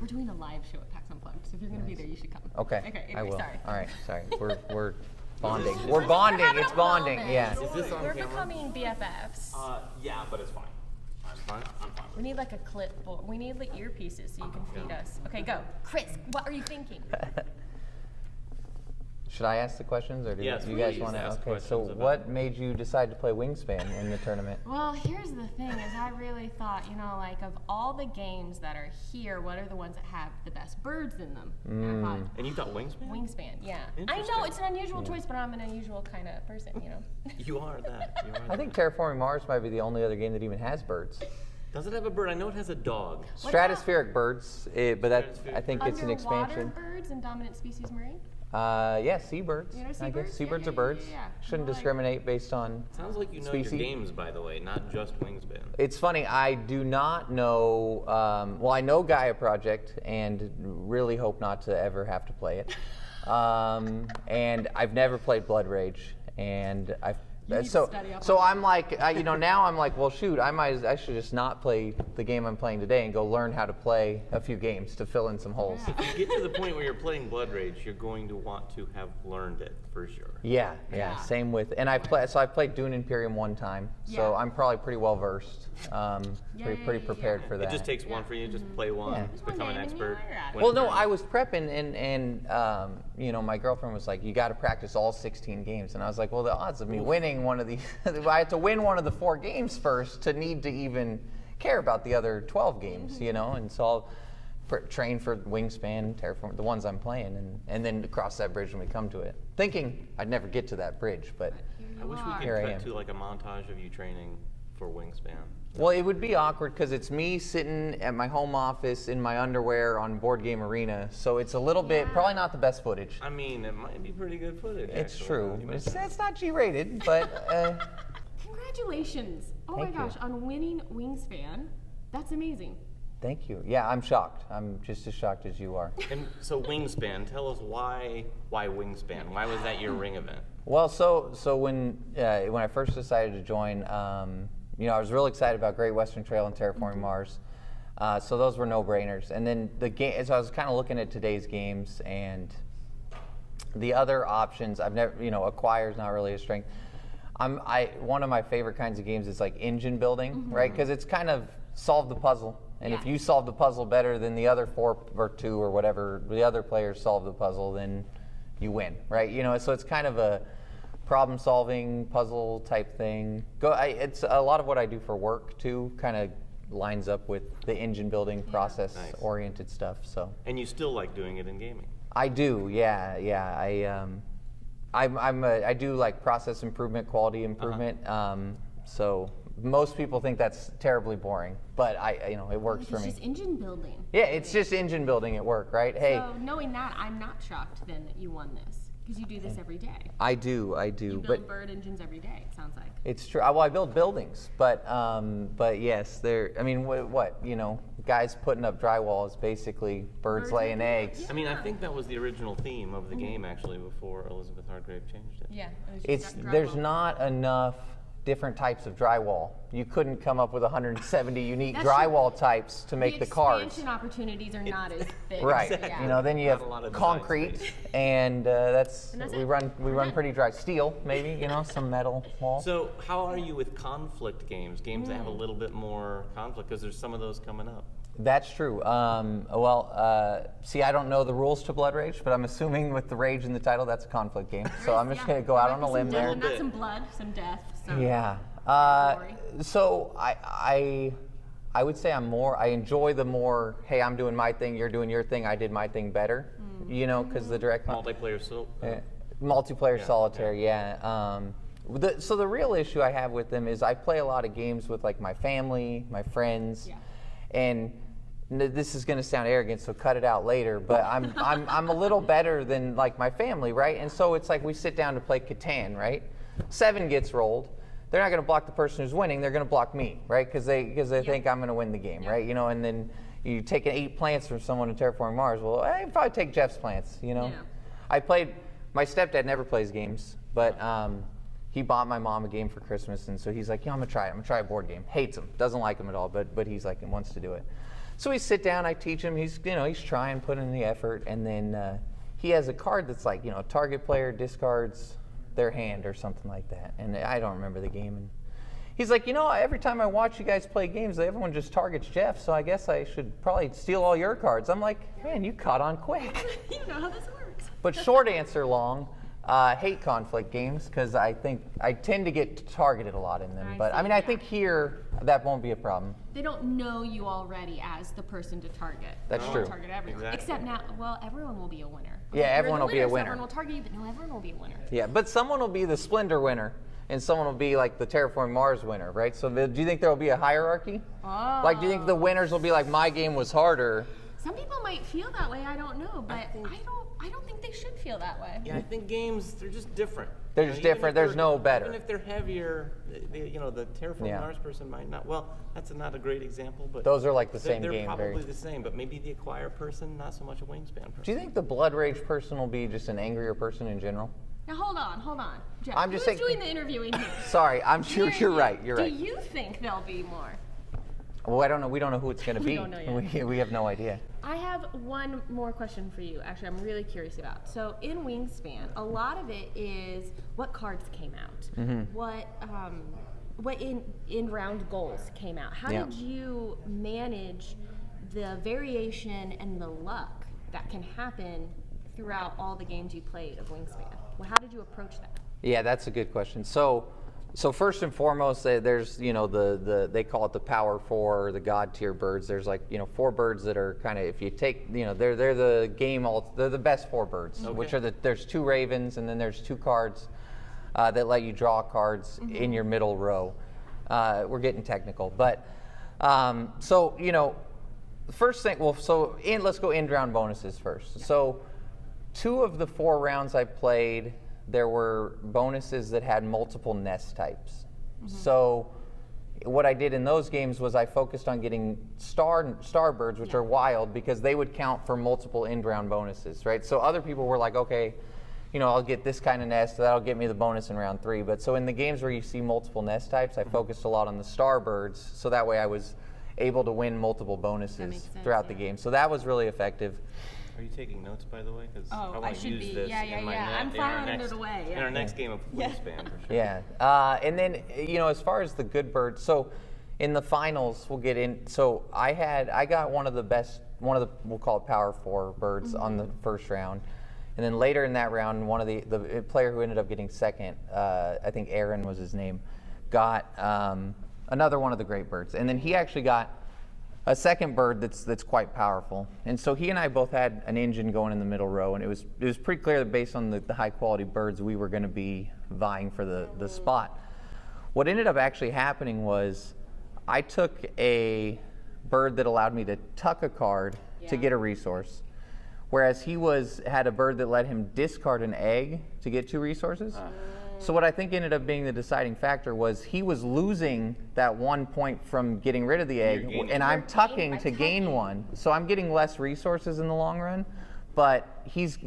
We're doing a live show at PAX Unplugged, so if you're going to be there, you should come. Okay. Okay. I Anyway, will. sorry. All right. Sorry. We're bonding. We're bonding. It's bonding. Yeah. Is this on We're camera? becoming BFFs. Yeah, but it's fine. I'm fine. I'm fine. We need like a clipboard. We need like earpieces so you can feed us. Okay, go. Chris, what are you thinking? Should I ask the questions, or do Yes, you guys please want to? ask Okay. So, questions about what made you decide to play Wingspan in the tournament? Well, here's the thing: is I really thought, like of all the games that are here, what are the ones that have the best birds in them? And I thought And you thought Wingspan? Wingspan, yeah. I Interesting. know it's an unusual choice, but I'm an unusual kind of person, You are that. You are I think Terraforming Mars might be the only other game that even has birds. Does it have a bird? I know it has a dog. Stratospheric birds, but that Stratospheric I think it's an Underwater expansion. birds and dominant species marine. Yeah, seabirds. You know I guess seabirds? seabirds Yeah, are birds. yeah. Shouldn't Like- discriminate based on. Sounds like you know Species. your games, by the way, not just Wingspan. It's funny. I do not know. Well, I know Gaia Project, and really hope not to ever have to play it. And I've never played Blood Rage, and I've. need to So, study up so on I'm like, now I'm like, well, shoot, I should just not play the game I'm playing today and go learn how to play a few games to fill in some holes. Yeah. If you get to the point where you're playing Blood Rage, you're going to want to have learned it for sure. Yeah, Yeah. same with, and I've played Dune Imperium one time, so Yeah. I'm probably pretty well versed, pretty prepared for that. It just takes one for you, just play one, Yeah. just become an expert. Well, Well, no, I was prepping, and my girlfriend was like, "You got to practice all 16 games," and I was like, "Well, the odds of me winning one of these, I had to win one of the 4 games first to need to even care about the other 12 games, and so I'll train for Wingspan, Terraform, the ones I'm playing, and then cross that bridge when we come to it, thinking I'd never get to that bridge, but." I wish we Here I could am. cut to like a montage of you training for Wingspan. Well, it would be awkward because it's me sitting at my home office in my underwear on Board Game Arena, so it's a little bit, probably not the best footage. I mean, it might be pretty good footage. It's actually, true. now that you It's mention it. not G-rated, but Congratulations! Oh Thank my you. gosh, on winning Wingspan. That's amazing. thank you. Yeah, I'm shocked. I'm just as shocked as you are. And so Wingspan, tell us why Wingspan? Why was that your ring event? Well, so when I first decided to join, I was real excited about Great Western Trail and Terraforming Mars. So those were no-brainers. And then so I was kind of looking at today's games, and the other options I've never, Acquire's not really a strength. One of my favorite kinds of games is like engine building, right? Because it's kind of solve the puzzle. And if Yeah. you solve the puzzle better than the other 4 or 2 or whatever the other players solve the puzzle, then you win, right? So it's kind of a problem-solving puzzle type thing. It's a lot of what I do for work too. Kind of lines up with the engine building process-oriented stuff. So And you still like doing it in gaming? I do, yeah. I do like process improvement, quality improvement. So most people think that's terribly boring, but it works for It's me. just engine building. Yeah, it's just engine building at work, right? Hey, So knowing that, I'm not shocked then that you won this because you do this every day. I do, You but build bird engines every day. It sounds like. it's true. Well, I build buildings, but yes, what guys putting up drywall is basically birds laying making- eggs. I mean, I think that was the original theme of the game actually before Elizabeth Hargrave changed it. Yeah. There's not enough different types of drywall. You couldn't come up with 170 unique That's true. drywall types to make the cards. expansion opportunities are not as big. Right. Exactly. Yeah. Then you Not have a lot of design concrete, space. and that's we it. run pretty dry. Steel, maybe, some metal wall. So how are you with conflict games that have a little bit more conflict? Because there's some of those coming up. That's true. See, I don't know the rules to Blood Rage, but I'm assuming with the rage in the title, that's a conflict game. So I'm just going to go out on a limb there. Not some blood, some death. Some Yeah. glory. So I would say I enjoy the more, hey, I'm doing my thing, you're doing your thing, I did my thing better, because the direct Multiplayer so multiplayer solitaire, yeah. So the real issue I have with them is I play a lot of games with like my family, my friends, Yeah. and this is going to sound arrogant, so cut it out later. But I'm a little better than like my family, right? And so it's like we sit down to play Catan, right? 7 gets rolled. They're not going to block the person who's winning. They're going to block me, right? Because they think I'm going to win the game, right? And then you take 8 plants from someone in Terraforming Mars. Well, I'd probably take Jeff's plants, Yeah. My stepdad never plays games, but he bought my mom a game for Christmas, and so he's like, I'm gonna try it. I'm gonna try a board game. Hates them, doesn't like them at all, but he's like, wants to do it. So we sit down, I teach him, he's trying, putting in the effort, and then he has a card that's like, target player discards their hand or something like that. And I don't remember the game. And he's like, every time I watch you guys play games, everyone just targets Jeff, so I guess I should probably steal all your cards. I'm like, man, you caught on quick. You know how this works. But short answer long, hate conflict games because I think I tend to get targeted a lot in them. But I think here that won't be a problem. They don't know you already as the person to target. That's They true. Target everyone. Exactly. Except now, everyone will be a winner. Yeah, You're everyone the will be a so winner. Everyone will target you, but no, everyone will be a winner. Yeah, but someone will be the Splendor winner, and someone will be like the Terraforming Mars winner, right? So do you think there will be a hierarchy? Oh. Like, do you think the winners will be like, my game was harder? Some people might feel that way. I don't know, but I don't think they should feel that way. Yeah, I think games, they're just different. They're just even if different. There's no better. Even if they're heavier, the Terraforming Mars person might not. Well, that's not a great example, but Those are like the same they're game. probably the same, but maybe the Acquire person, not so much a Wingspan person. Do you think the Blood Rage person will be just an angrier person in general? Now hold on, Jeff. I'm just who's saying- doing the interviewing here? Sorry, I'm sure you're right. You're right. Do you think there'll be more? Well, I don't know. We don't know who it's going to be. We don't know yet. We have no idea. I have one more question for you. Actually, I'm really curious about. So in Wingspan, a lot of it is what cards came out, what in round goals came out. How Yeah. did you manage the variation and the luck that can happen throughout all the games you played of Wingspan? Well, how did you approach that? Yeah, that's a good question. So first and foremost, there's they call it the power four, or the god tier birds. There's like 4 birds that are kind of, if you take they're the they're the best 4 birds, which are there's 2 ravens and then there's 2 cards that let you draw cards in your middle row. We're getting technical, but the first thing. Well, let's go end round bonuses first. Yeah. So 2 of the 4 rounds I played, there were bonuses that had multiple nest types. So what I did in those games was I focused on getting starbirds, which are wild, because they would count for multiple end round bonuses, right? So other people were like, okay, I'll get this kind of nest, that'll get me the bonus in round 3. But so in the games where you see multiple nest types, I focused a lot on the starbirds, so that way I was able to win multiple bonuses throughout the game. So that was really effective. Are you taking notes, by the way? Because Oh, I I want to should use be. this Yeah, in my yeah. I'm filing it away. in our next game of Wingspan, for sure. Yeah, and then as far as the good birds, so in the finals we'll get in. So I got one of the we'll call it power 4 birds on the first round, and then later in that round, one of the player who ended up getting second, I think Aaron was his name, got another one of the great birds, and then he actually got a second bird that's quite powerful. And so he and I both had an engine going in the middle row, and it was pretty clear that based on the high quality birds, we were going to be vying for the spot. What ended up actually happening was I took a bird that allowed me to tuck a card to get a resource, whereas he had a bird that let him discard an egg to get 2 resources. So what I think ended up being the deciding factor was he was losing that 1 point from getting rid of the egg, and I'm tucking to gain 1. So I'm getting less resources in the long run. But he's,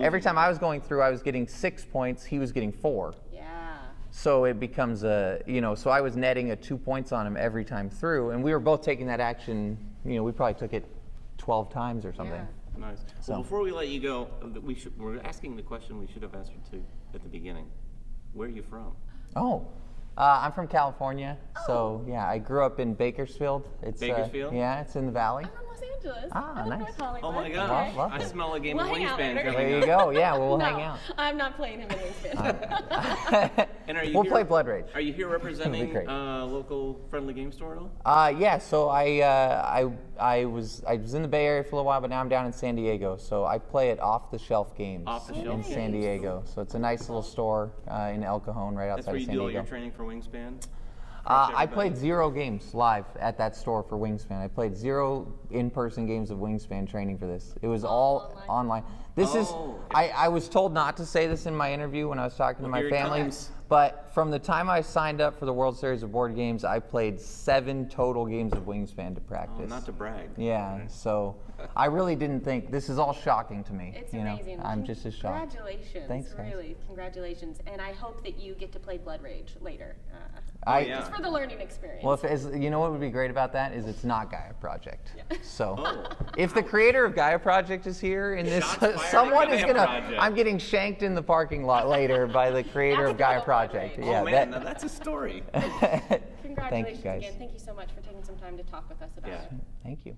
every time I was going through, I was getting 6 points. He was getting 4. Yeah. So it becomes so I was netting 2 points on him every time through, and we were both taking that action. We probably took it 12 times or something. Yeah. Nice. So- Well, before we let you go, we're asking the question we should have answered to at the beginning. Where are you from? Oh, I'm from California. So yeah, I grew up in Bakersfield. It's Bakersfield? yeah, it's in the valley. I'm from Los Angeles. Ah, I live nice. North Hollywood. Oh my Okay. gosh, Love I it. smell a game We'll of hang out Wingspan later. coming There you up. go. Yeah, we'll No, hang out. I'm not playing him in Wingspan. And are you We'll here, play Blood Rage. Are you here representing great. local friendly game store at all? Yeah. So I was in the Bay Area for a little while, but now I'm down in San Diego. So I play at Off the Shelf Games Off the in Shelf San Games. Diego. So it's a nice little store in El Cajon, right That's outside where of you San do all your Diego. training for Wingspan? I played 0 games live at that store for Wingspan. I played 0 in-person games of Wingspan training for this. It was all online. This is, I was told not to say this in my interview when I was talking to my here it family, comes. but from the time I signed up for the World Series of Board Games, I played 7 total games of Wingspan to practice. Oh, not to brag. Yeah, so I really didn't think, this is all shocking to me. It's you know? amazing. I'm just as shocked. Congratulations. Thanks, guys. Really, congratulations. And I hope that you get to play Blood Rage later. Yeah. Just for the learning experience. Well, you know what would be great about that is it's not Gaia Project. Yeah. So Oh. if the creator of Gaia Project is here and this, Shots fired at someone is Gaia gonna, Project. I'm getting shanked in the parking lot later by the creator That's of Gaia another Blood Project. Rage. Yeah, Oh man, now that's a story. Congratulations guys. again. Thank you so much for taking some time to talk with us about Yeah. it. Thank you.